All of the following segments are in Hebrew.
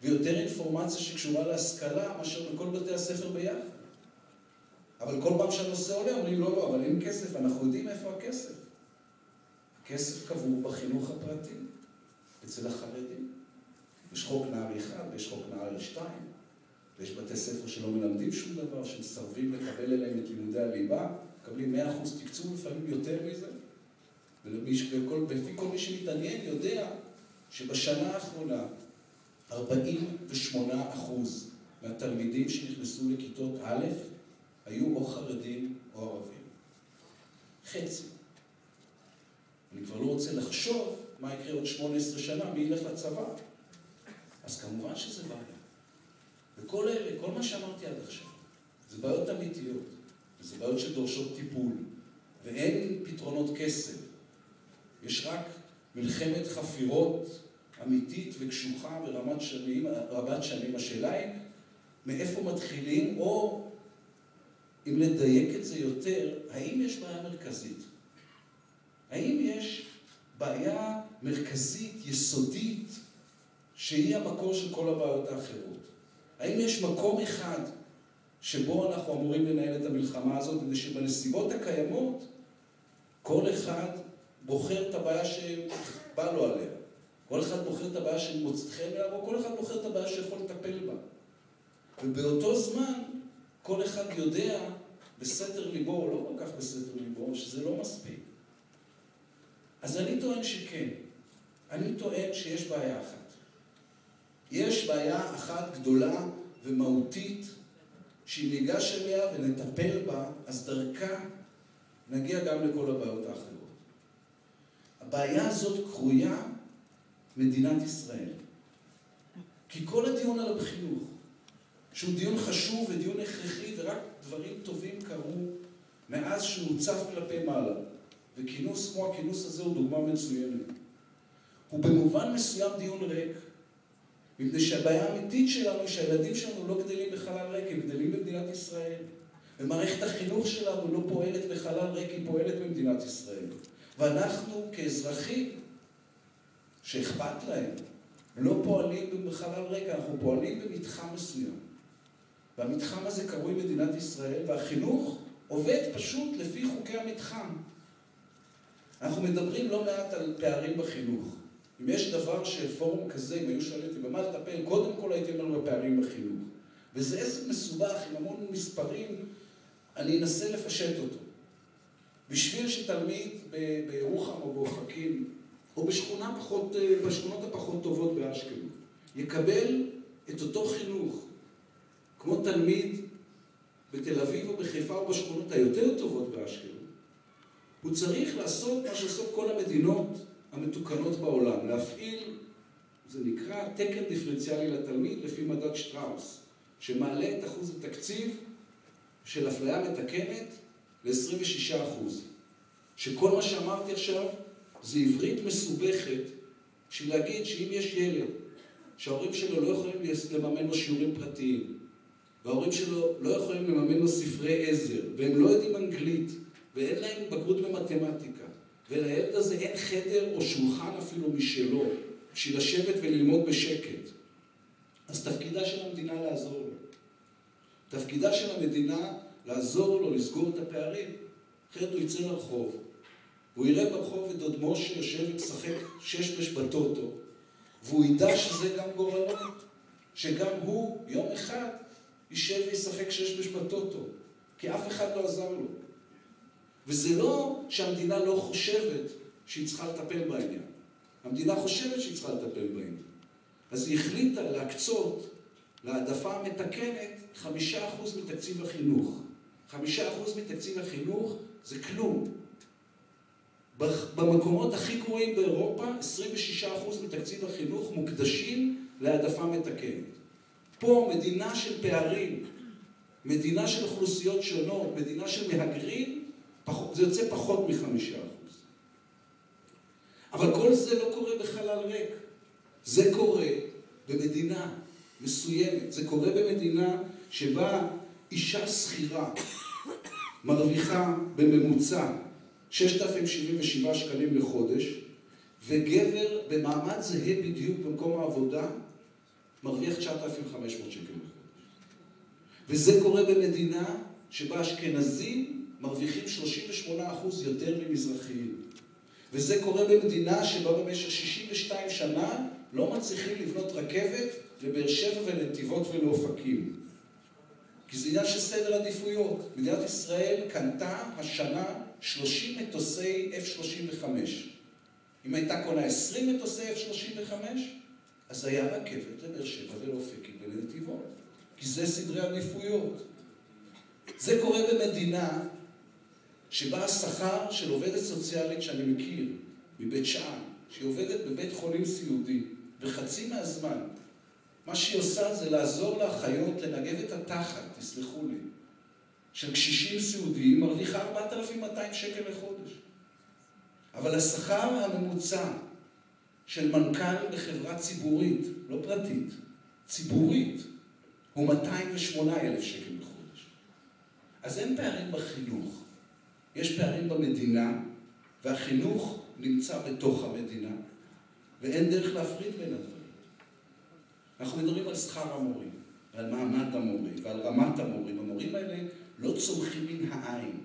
ויותר אינפורמציה שקשורה להשכלה מאשר בכל בתי הספר ביחד. אבל כל פעם שהנושא עולה אומרים לא, אבל אין כסף, אנחנו יודעים איפה הכסף. הכסף קבור בחינוך הפרטי, אצל החרדים. יש חוק נהרי 1 ויש חוק נהרי 2, ויש בתי ספר שלא מלמדים שום דבר, שמסרבים לקבל אליהם את לימודי הליבה, מקבלים 100% תקצוב, לפעמים יותר מזה. ולפי כל מי שמתעניין יודע שבשנה האחרונה 48% מהתלמידים שנכנסו לכיתות א' היו או חרדים או ערבים. חצי. אני כבר לא רוצה לחשוב מה יקרה עוד 18 שנה, מי ילך לצבא. אז כמובן שזה בעיה. וכל אלה, כל מה שאמרתי עד עכשיו, זה בעיות אמיתיות, וזה בעיות שדורשות טיפול, ואין פתרונות כסף. יש רק מלחמת חפירות אמיתית וקשוחה ברבת שנים. השאלה היא מאיפה מתחילים, או אם לדייק את זה יותר, האם יש בעיה מרכזית? האם יש בעיה מרכזית, יסודית, שהיא המקור של כל הבעיות האחרות? האם יש מקום אחד שבו אנחנו אמורים לנהל את המלחמה הזאת, כדי שבנסיבות הקיימות כל אחד בוחר את הבעיה שבא לו עליה? כל אחד בוחר את הבעיה שמוצאת חן אליו, או כל אחד בוחר את הבעיה שיכול לטפל בה. ובאותו זמן כל אחד יודע בסתר ליבו, או לא כל כך בסתר ליבו, שזה לא מספיק. אז אני טוען שכן. אני טוען שיש בעיה אחת. יש בעיה אחת גדולה ומהותית, שאם ניגש אליה ונטפל בה, אז דרכה נגיע גם לכל הבעיות האחרות. הבעיה הזאת קרויה מדינת ישראל. כי כל הדיון על החינוך, שהוא דיון חשוב ודיון הכרחי, ורק דברים טובים קרו מאז שהוא הוצף כלפי מעלה. וכינוס כמו הכינוס הזה הוא דוגמה מצוינת. הוא במובן מסוים דיון ריק, מפני שהבעיה האמיתית שלנו היא שהילדים שלנו לא גדלים בחלל ריק, הם גדלים במדינת ישראל. ומערכת החינוך שלנו לא פועלת בחלל ריק, היא פועלת במדינת ישראל. ואנחנו כאזרחים שאכפת להם, לא פועלים בחלל ריק, אנחנו פועלים במתחם מסוים. והמתחם הזה קרוי מדינת ישראל, והחינוך עובד פשוט לפי חוקי המתחם. אנחנו מדברים לא מעט על פערים בחינוך. אם יש דבר שפורום כזה, אם היו שואלים אותי במה לטפל, קודם כל הייתי אומר בפערים בחינוך. וזה עסק מסובך עם המון מספרים, אני אנסה לפשט אותו. בשביל שתלמיד בירוחם או באופקים, או בשכונות הפחות טובות באשקלון, יקבל את אותו חינוך, כמו תלמיד בתל אביב או בחיפה או בשכונות היותר טובות באשקלון, הוא צריך לעשות מה שעושות כל המדינות המתוקנות בעולם, להפעיל, זה נקרא תקן דיפרנציאלי לתלמיד לפי מדד שטראוס, שמעלה את אחוז התקציב של אפליה מתקנת ל-26%. שכל מה שאמרתי עכשיו זה עברית מסובכת, בשביל להגיד שאם יש ילד שההורים שלו לא יכולים לממן לו שיעורים פרטיים, וההורים שלו לא יכולים לממן לו ספרי עזר, והם לא יודעים אנגלית, ואין להם בגרות במתמטיקה, ולילד הזה אין חדר או שולחן אפילו משלו, בשביל לשבת וללמוד בשקט. אז תפקידה של המדינה לעזור לו. תפקידה של המדינה לעזור לו לסגור את הפערים. אחרת הוא יצא לרחוב, והוא יראה ברחוב את דוד משה יושב ומשחק שש בטוטו, והוא ידע שזה גם גורלו, שגם הוא יום אחד יישב וישחק שש בטוטו, כי אף אחד לא עזר לו. וזה לא שהמדינה לא חושבת שהיא צריכה לטפל בעניין. המדינה חושבת שהיא צריכה לטפל בעניין. אז היא החליטה להקצות להעדפה המתקנת 5% מתקציב החינוך. 5% מתקציב החינוך זה כלום. במקומות הכי גרועים באירופה, 26% מתקציב החינוך מוקדשים להעדפה מתקנת. פה מדינה של פערים, מדינה של אוכלוסיות שונות, מדינה של מהגרים, זה יוצא פחות מ5%. אבל כל זה לא קורה בחלל ריק. זה קורה במדינה מסוימת. זה קורה במדינה שבה אישה שכירה מרוויחה בממוצע 6,077 שקלים לחודש, וגבר במעמד זהה בדיוק במקום העבודה מרוויח 9,500 שקל בחודש. וזה קורה במדינה שבה אשכנזים מרוויחים 38% יותר ממזרחיים. וזה קורה במדינה שבה במשך 62 שנה לא מצליחים לבנות רכבת לבאר שבע ולנתיבות ולאופקים. כי זה עניין של סדר עדיפויות. מדינת ישראל קנתה השנה 30 מטוסי F-35. אם הייתה קונה 20 מטוסי F-35, אז היה רכבת לבאר שבע ולאופקים ולנתיבות. כי זה סדרי עדיפויות. זה קורה במדינה שבה השכר של עובדת סוציאלית שאני מכיר, מבית שאן, שהיא עובדת בבית חולים סיעודי, וחצי מהזמן, מה שהיא עושה זה לעזור לאחיות לנגב את התחת, תסלחו לי, של קשישים סיעודיים, מרוויחה 4,200 שקל לחודש. אבל השכר הממוצע של מנכ"ל בחברה ציבורית, לא פרטית, ציבורית, הוא 208,000 שקל בחודש. אז אין פערים בחינוך. יש פערים במדינה, והחינוך נמצא בתוך המדינה, ואין דרך להפריד בין הדברים. אנחנו מדברים על שכר המורים, ועל מעמד המורים, ועל רמת המורים. המורים האלה לא צומחים מן העין.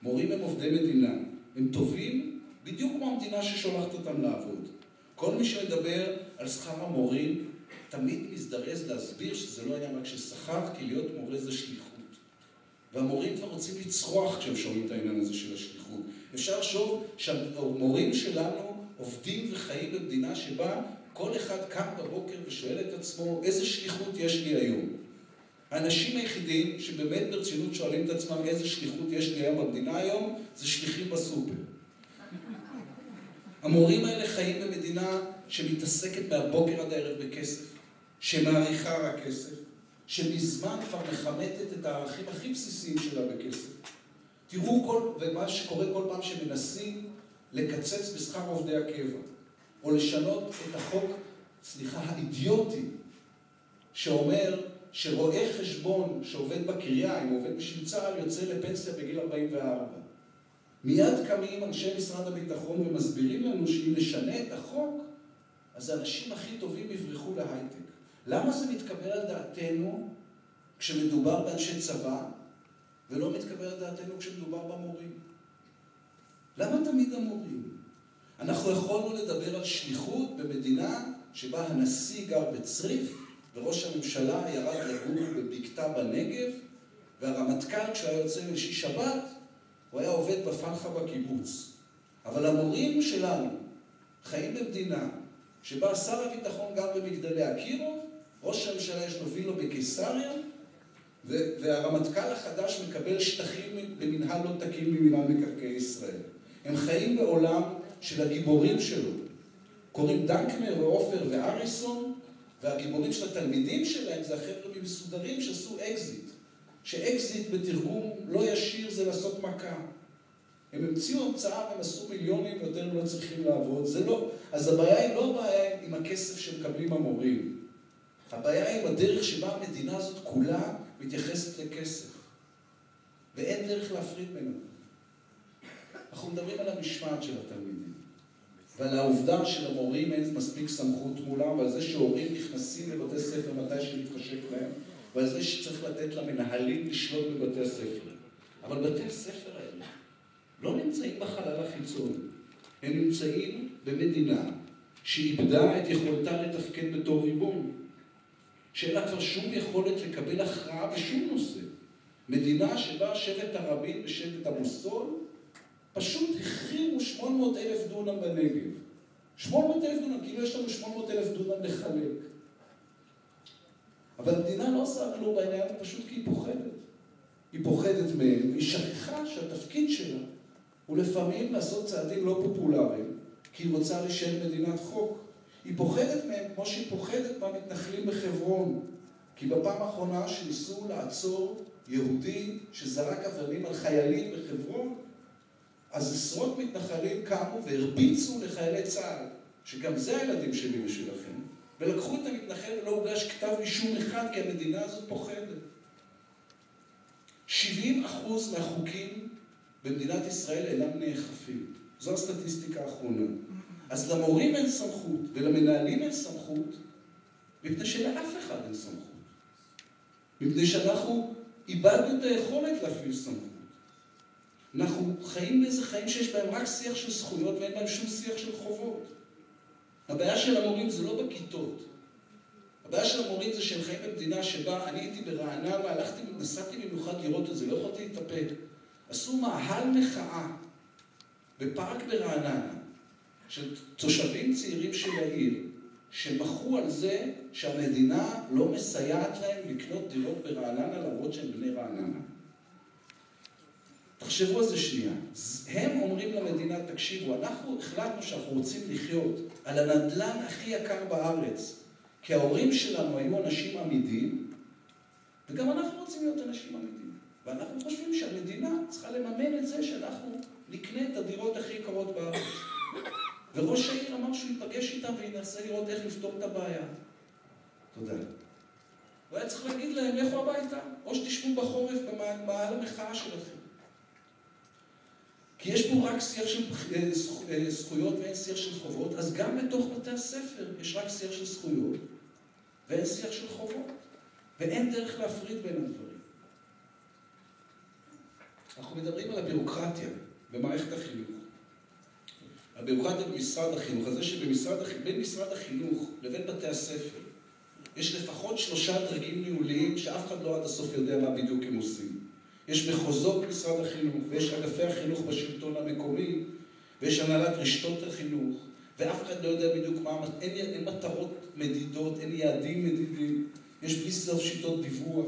מורים הם עובדי מדינה. הם טובים בדיוק כמו המדינה ששולחת אותם לעבוד. כל מי שמדבר על שכר המורים, תמיד מזדרז להסביר שזה לא עניין רק של שכר, כי להיות מורה זה שליחות. והמורים כבר רוצים לצרוח כשהם שומעים את העניין הזה של השליחות. אפשר לחשוב שהמורים שלנו עובדים וחיים במדינה שבה כל אחד קם בבוקר ושואל את עצמו איזה שליחות יש לי היום. האנשים היחידים שבאמת ברצינות שואלים את עצמם איזה שליחות יש לי היום במדינה היום, זה שליחים בסופר. המורים האלה חיים במדינה שמתעסקת מהבוקר עד הערב בכסף, שמעריכה רק כסף, שמזמן כבר מחמתת את הערכים הכי בסיסיים שלה בכסף. תראו ומה שקורה כל פעם שמנסים לקצץ בשכר עובדי הקבע, או לשנות את החוק, האידיוטי, שאומר שרואה חשבון שעובד בקריה, אם הוא עובד בשביל צה"ל, יוצא לפנסיה בגיל 44. מיד קמים אנשי משרד הביטחון ומסבירים לנו שאם נשנה את החוק, אז האנשים הכי טובים יברחו להייטק. למה זה מתקבל על דעתנו כשמדובר באנשי צבא, ולא מתקבל על דעתנו כשמדובר במורים? למה תמיד המורים? אנחנו יכולנו לדבר על שליחות במדינה שבה הנשיא גר בצריף, וראש הממשלה ירד לגור בבקתה בנגב, והרמטכ"ל כשהוא היה יוצא לשישי שבת, הוא היה עובד בפנחה בקיבוץ. אבל המורים שלנו חיים במדינה שבה שר הביטחון גר במגדלי אקירוב, ראש הממשלה יש לו וילו בקיסריה, והרמטכ"ל החדש מקבל שטחים במנהל לא תקין ממינהל מקרקעי ישראל. הם חיים בעולם של הגיבורים שלו. קוראים דנקנר ועופר ואריסון, והגיבורים של התלמידים שלהם זה החבר'ה ממסודרים שעשו אקזיט. שאקזיט בתרגום לא ישיר זה לעשות מכה. הם המציאו המצאה והם עשו מיליונים ויותר הם לא צריכים לעבוד. זה לא, אז הבעיה היא לא הבעיה עם הכסף שמקבלים המורים. הבעיה היא עם הדרך שבה המדינה הזאת כולה מתייחסת לכסף. ואין דרך להפריד בינינו. אנחנו מדברים על המשמעת של התלמידים. ועל העובדה שלמורים אין מספיק סמכות מולם, ועל זה שהורים נכנסים לבתי ספר מתי שמתחשק להם, ועל זה שצריך לתת למנהלים לשלוט בבתי הספר. אבל בתי הספר האלה לא נמצאים בחלל החיצון. הם נמצאים במדינה שאיבדה את יכולתה לתפקד בתור ריבון. שאין לה כבר שום יכולת לקבל הכרעה בשום נושא. מדינה שבה שבט הרבים ושבט המוסול פשוט הכריעו 800,000 דונם בנגב. 800,000 דונם, כאילו יש לנו 800,000 דונם לחלק. אבל המדינה לא עושה כלום בעניין, פשוט כי היא פוחדת. היא פוחדת מהם, והיא שכחה שהתפקיד שלה הוא לפעמים לעשות צעדים לא פופולריים, כי היא רוצה להישאר מדינת חוק. היא פוחדת מהם כמו שהיא פוחדת מהמתנחלים בחברון. כי בפעם האחרונה שניסו לעצור יהודי שזרק אבנים על חיילים בחברון, אז עשרות מתנחלים קמו והרביצו לחיילי צה"ל, שגם זה הילדים שלי ושלכם, ולקחו את המתנחל ולא הוגש כתב אישום אחד, כי המדינה הזאת פוחדת. 70% מהחוקים במדינת ישראל אינם נאכפים. זו הסטטיסטיקה האחרונה. אז למורים אין סמכות ולמנהלים אין סמכות, מפני שלאף אחד אין סמכות. מפני שאנחנו איבדנו את היכולת להפעיל סמכות. אנחנו חיים באיזה חיים שיש בהם רק שיח של זכויות ואין בהם שום שיח של חובות. הבעיה של המורים זה לא בכיתות. הבעיה של המורים זה שהם חיים במדינה שבה אני הייתי ברעננה, נסעתי במיוחד לראות את זה, לא יכולתי להתאפק. עשו מאהל מחאה בפארק ברעננה של תושבים צעירים של העיר, שמחו על זה שהמדינה לא מסייעת להם לקנות דירות ברעננה למרות שהם בני רעננה. תחשבו על זה שנייה. הם אומרים למדינה, תקשיבו, אנחנו החלטנו שאנחנו רוצים לחיות על הנדל"ן הכי יקר בארץ, כי ההורים שלנו היו אנשים עמידים, וגם אנחנו רוצים להיות אנשים עמידים. ואנחנו חושבים שהמדינה צריכה לממן את זה שאנחנו נקנה את הדירות הכי יקרות בארץ. וראש העיר אמר שהוא ייפגש איתם וינסה לראות איך לפתור את הבעיה. תודה. הוא היה צריך להגיד להם, לכו הביתה, או שתשבו בחורף במאהל המחאה שלכם. כי יש פה רק שיח של זכויות ואין שיח של חובות, אז גם בתוך בתי הספר יש רק שיח של זכויות ואין שיח של חובות. ואין דרך להפריד בין הדברים. אנחנו מדברים על הבירוקרטיה במערכת החינוך. הבירוקרטיה במשרד החינוך, הזה שבין משרד החינוך לבין בתי הספר, יש לפחות 3 דרגים ניהוליים שאף אחד לא עד הסוף יודע מה בדיוק הם עושים. יש מחוזות משרד החינוך, ויש אגפי החינוך בשלטון המקומי, ויש הנהלת רשתות החינוך, ואף אחד לא יודע בדיוק מה, אין מטרות מדידות, אין יעדים מדידים, יש בלי סוף שיטות דיווח.